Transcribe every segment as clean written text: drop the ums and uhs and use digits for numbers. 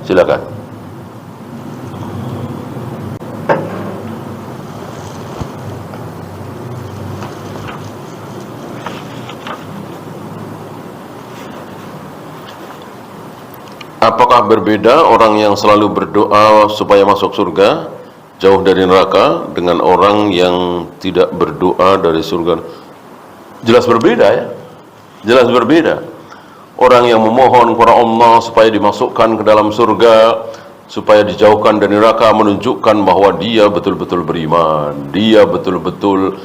Silakan. Apakah berbeda orang yang selalu berdoa supaya masuk surga, jauh dari neraka, dengan orang yang tidak berdoa dari surga? Jelas berbeda ya. Jelas berbeda. Orang yang memohon kepada Allah supaya dimasukkan ke dalam surga, supaya dijauhkan dari neraka, menunjukkan bahwa dia betul-betul beriman. Dia betul-betul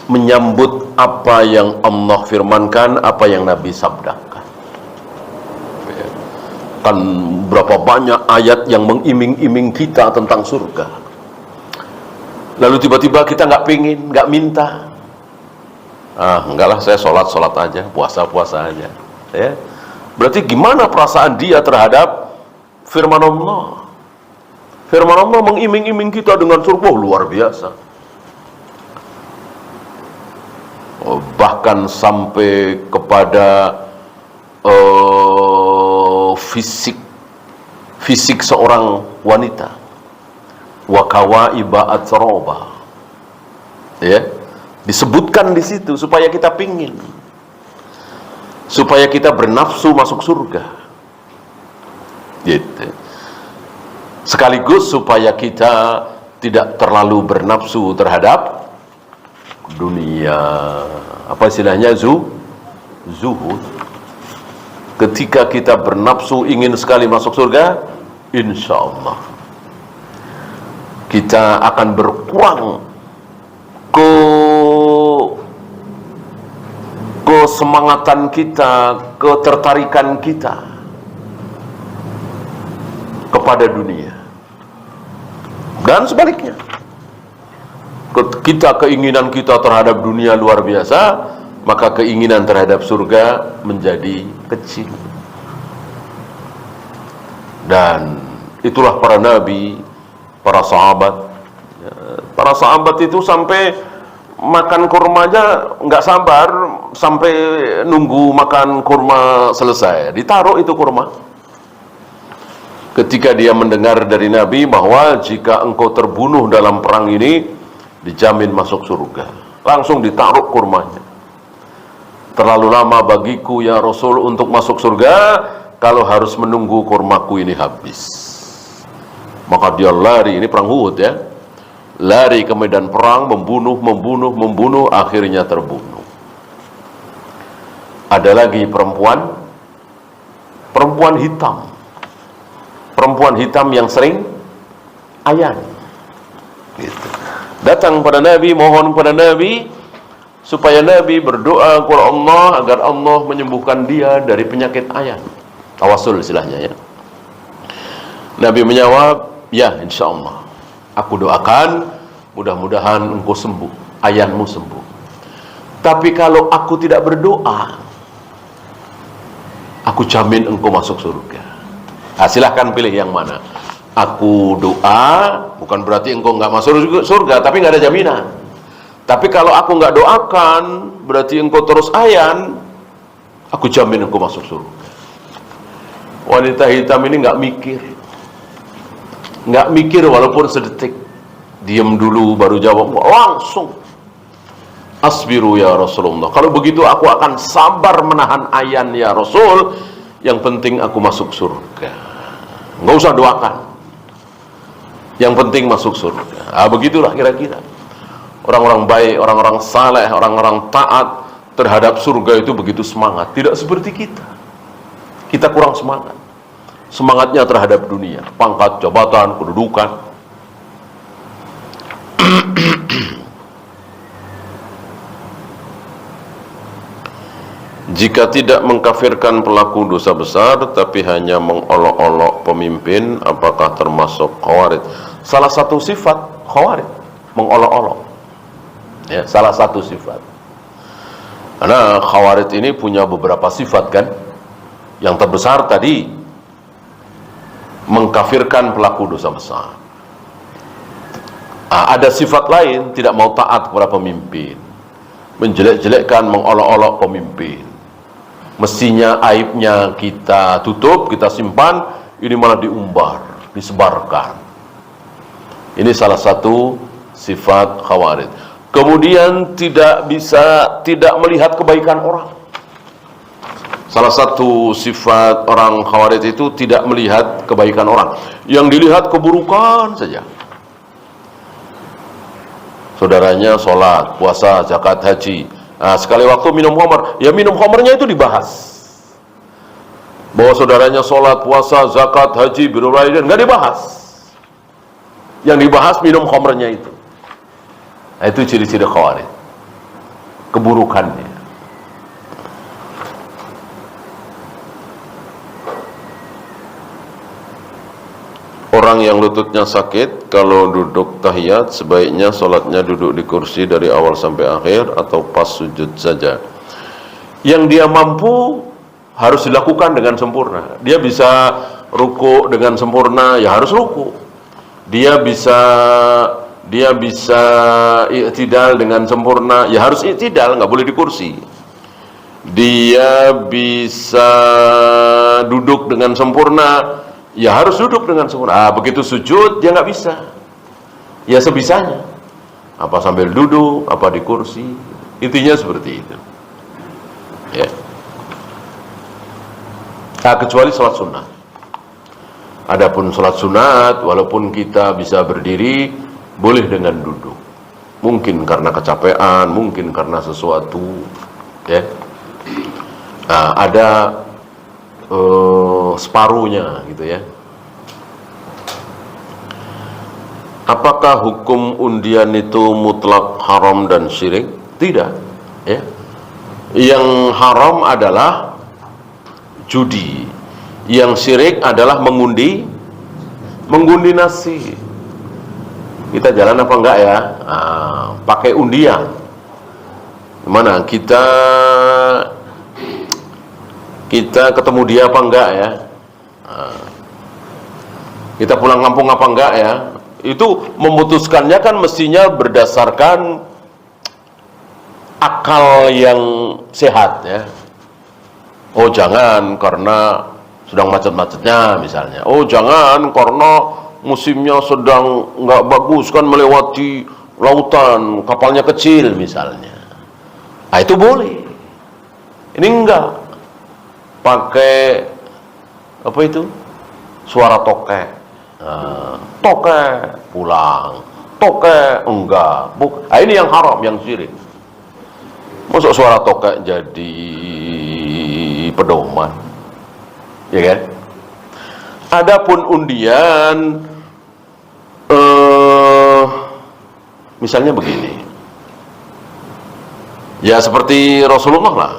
menyambut apa yang Allah firmankan, apa yang Nabi sabdakan. Kan berapa banyak ayat yang mengiming-iming kita tentang surga, lalu tiba-tiba kita nggak pingin, nggak minta. Enggak lah, saya sholat aja, puasa aja ya. Berarti gimana perasaan dia terhadap firman Allah? Firman Allah mengiming-iming kita dengan surga, luar biasa. Bahkan sampai kepada fisik seorang wanita, wa kawaiba atroba, ya, disebutkan di situ supaya kita pingin, supaya kita bernafsu masuk surga, gitu. Sekaligus supaya kita tidak terlalu bernafsu terhadap dunia, apa istilahnya, zuhud. Ketika kita bernafsu ingin sekali masuk surga, insya Allah kita akan berkurang kesemangatan kita, ketertarikan kita kepada dunia. Dan sebaliknya, keinginan kita terhadap dunia luar biasa, maka keinginan terhadap surga menjadi kecil. Dan itulah para nabi, para sahabat. Para sahabat itu sampai makan kurmanya nggak sabar sampai nunggu makan kurma selesai, ditaruh itu kurma. Ketika dia mendengar dari Nabi bahwa jika engkau terbunuh dalam perang ini, dijamin masuk surga, langsung ditaruh kurmanya. Terlalu lama bagiku ya Rasul untuk masuk surga kalau harus menunggu kurmaku ini habis. Maka dia lari, ini perang Uhud ya, lari ke medan perang, membunuh, akhirnya terbunuh. Ada lagi perempuan hitam yang sering ayan, gitu. Datang pada Nabi, mohon pada Nabi supaya Nabi berdoa kepada Allah agar Allah menyembuhkan dia dari penyakit ayan. Tawasul istilahnya ya. Nabi menjawab, ya insya Allah, aku doakan mudah-mudahan engkau sembuh, ayanmu sembuh. Tapi kalau aku tidak berdoa, aku jamin engkau masuk surga. Silahkan pilih yang mana. Aku doa, bukan berarti engkau nggak masuk surga, tapi nggak ada jaminan. Tapi kalau aku nggak doakan, berarti engkau terus ayan, aku jamin engkau masuk surga. Wanita hitam ini nggak mikir walaupun sedetik. Diam dulu baru jawab, langsung, asbiru ya Rasulullah. Kalau begitu aku akan sabar menahan ayan ya Rasul. Yang penting aku masuk surga. Nggak usah doakan. Yang penting masuk surga. Begitulah kira-kira. Orang-orang baik, orang-orang saleh, orang-orang taat terhadap surga itu begitu semangat. Tidak seperti kita. Kita kurang semangat. Semangatnya terhadap dunia, pangkat, jabatan, kedudukan. Jika tidak mengkafirkan pelaku dosa besar, tapi hanya mengolok-olok pemimpin, apakah termasuk khawarij? Salah satu sifat khawarij, mengolok-olok. Ya, salah satu sifat. Karena khawarij ini punya beberapa sifat kan. Yang terbesar tadi, mengkafirkan pelaku dosa besar. Ada sifat lain, tidak mau taat kepada pemimpin, menjelek-jelekkan, mengolok-olok pemimpin. Mestinya aibnya kita tutup, kita simpan, ini malah diumbar, disebarkan. Ini salah satu sifat Khawarij. Kemudian tidak melihat kebaikan orang. Salah satu sifat orang Khawarij itu tidak melihat kebaikan orang. Yang dilihat keburukan saja. Saudaranya sholat, puasa, zakat, haji. Nah, sekali waktu minum khamar, ya minum khamarnya itu dibahas. Bahwa saudaranya sholat, puasa, zakat, haji, birrul walidain, nggak dibahas. Yang dibahas minum khamarnya itu. Nah, itu ciri-ciri Khawarij. Keburukannya. Orang yang lututnya sakit, kalau duduk tahiyat, sebaiknya sholatnya duduk di kursi dari awal sampai akhir, atau pas sujud saja. Yang dia mampu, harus dilakukan dengan sempurna. Dia bisa ruku dengan sempurna, ya harus ruku. Dia bisa i'tidal dengan sempurna, ya harus i'tidal, nggak boleh di kursi. Dia bisa duduk dengan sempurna, ya harus duduk dengan sempurna. Begitu sujud dia nggak bisa, ya sebisanya, apa sambil duduk, apa di kursi. Intinya seperti itu, ya. Kecuali sholat sunat. Adapun sholat sunat, walaupun kita bisa berdiri, boleh dengan duduk. Mungkin karena kecapean, mungkin karena sesuatu, ya. Ada separuhnya gitu ya. Apakah hukum undian itu mutlak haram dan syirik? Tidak, ya. Yang haram adalah judi, yang syirik adalah mengundi nasi. Kita jalan apa enggak ya? Pakai undian. Gimana? Kita ketemu dia apa enggak ya? Kita pulang kampung apa enggak ya? Itu memutuskannya kan mestinya berdasarkan akal yang sehat ya. Oh jangan karena sedang macet-macetnya misalnya. Oh jangan karena musimnya sedang nggak bagus kan, melewati lautan, kapalnya kecil misalnya. Nah itu boleh. Ini enggak. Pakai apa itu? Suara tokek. Tokek pulang, tokek enggak. Nah, ini yang haram, yang syirik. Masuk suara tokek jadi pedoman, ya kan? Adapun undian, misalnya begini, ya seperti Rasulullah lah.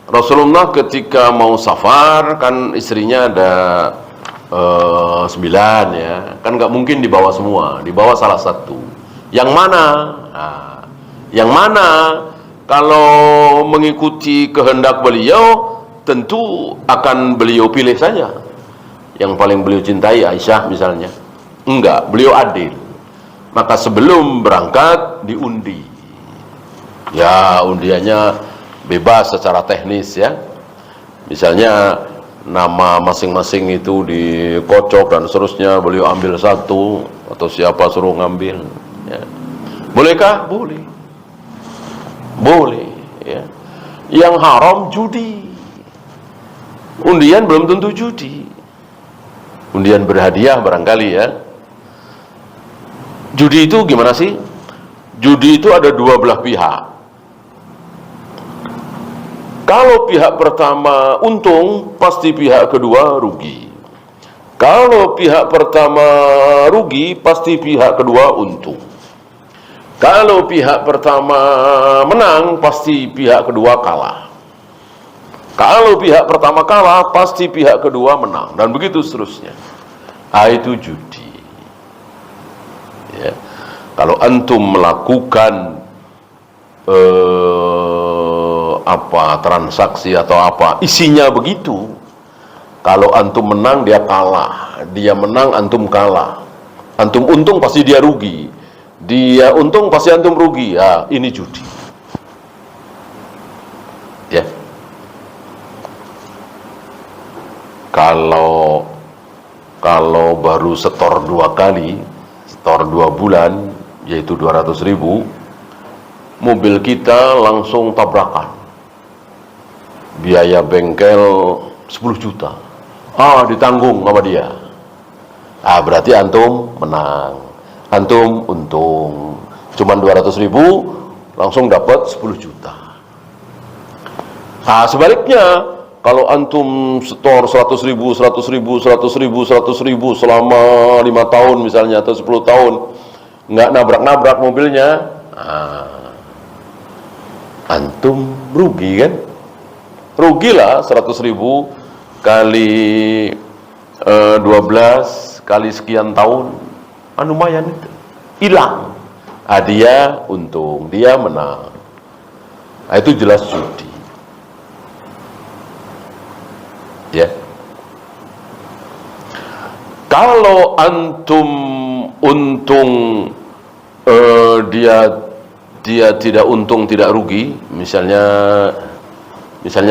Rasulullah ketika mau safar kan istrinya ada 9 ya, kan nggak mungkin dibawa semua, dibawa salah satu. Yang mana? Nah, yang mana? Kalau mengikuti kehendak beliau, tentu akan beliau pilih saja yang paling beliau cintai, Aisyah misalnya. Enggak, beliau adil. Maka sebelum berangkat diundi. Ya, undiannya bebas secara teknis ya. Misalnya nama masing-masing itu dikocok dan seterusnya, beliau ambil satu atau siapa suruh ngambil ya. Bolehkah? Boleh. Boleh ya. Yang haram judi. Undian belum tentu judi. Undian berhadiah barangkali ya. Judi itu gimana sih? Judi itu ada dua belah pihak. Kalau pihak pertama untung, pasti pihak kedua rugi. Kalau pihak pertama rugi, pasti pihak kedua untung. Kalau pihak pertama menang, pasti pihak kedua kalah. Kalau pihak pertama kalah, pasti pihak kedua menang. Dan begitu seterusnya. Itu judi. Ya. Kalau antum melakukan transaksi atau apa, isinya begitu. Kalau antum menang dia kalah, dia menang antum kalah. Antum untung pasti dia rugi, dia untung pasti antum rugi. Ya, ini judi. Ya. Kalau baru setor 2 kali, setor 2 bulan, yaitu 200.000, mobil kita langsung tabrakan. Biaya bengkel 10 juta. Ditanggung sama dia. Berarti antum menang, antum untung. Cuman 200.000 langsung dapat 10 juta. Sebaliknya, kalau antum setor 100.000 selama 5 tahun misalnya, atau 10 tahun, nggak nabrak-nabrak mobilnya, antum rugi kan? Rugilah 100.000 kali 12 kali sekian tahun, lumayan itu. Hilang. Dia untung, dia menang. Itu jelas judi. Ya. Kalau antum untung, dia tidak untung, tidak rugi, misalnya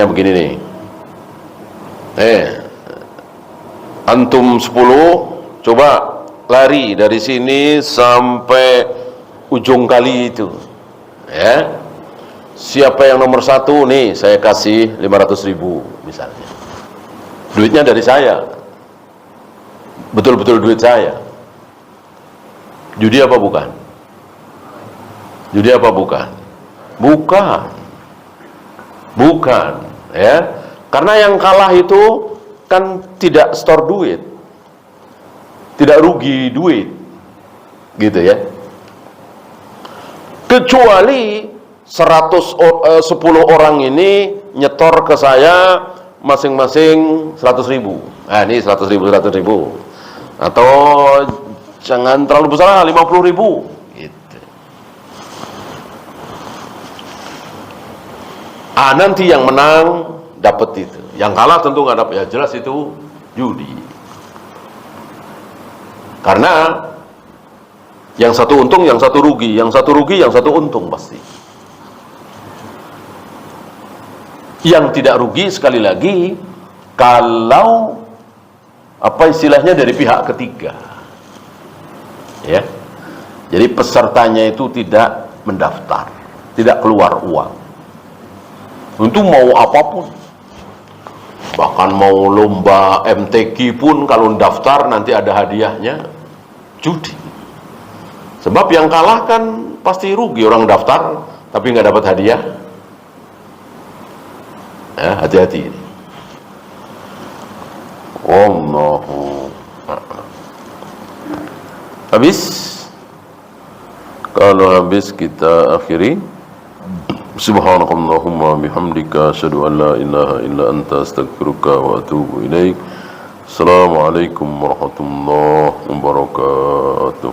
begini nih. Antum 10, coba lari dari sini sampai ujung kali itu. Ya. Siapa yang nomor 1 nih, saya kasih 500.000 misalnya. Duitnya dari saya. Betul-betul duit saya. Judi apa bukan? Judi apa bukan? Bukan, ya. Karena yang kalah itu kan tidak store duit. Tidak rugi duit. Gitu ya. Kecuali 10 orang ini nyetor ke saya masing-masing 100.000. Ini 100.000. Atau jangan terlalu besar, 50.000. Gitu. Nanti yang menang dapat itu. Yang kalah tentu nggak dapat. Ya jelas itu judi. Karena yang satu untung, yang satu rugi, yang satu rugi, yang satu untung pasti. Yang tidak rugi sekali lagi kalau istilahnya dari pihak ketiga. Ya. Jadi pesertanya itu tidak mendaftar, tidak keluar uang. Untuk mau apapun. Bahkan mau lomba MTQ pun kalau daftar nanti ada hadiahnya, judi. Sebab yang kalah kan pasti rugi, orang daftar tapi nggak dapat hadiah. Ya, hati-hati. Habis? Kalau habis kita akhiri. Subhanakallahumma bihamdika asyhadu an la ilaha illa anta astaghfiruka wa atubu ilaik. Assalamualaikum warahmatullahi wabarakatuh.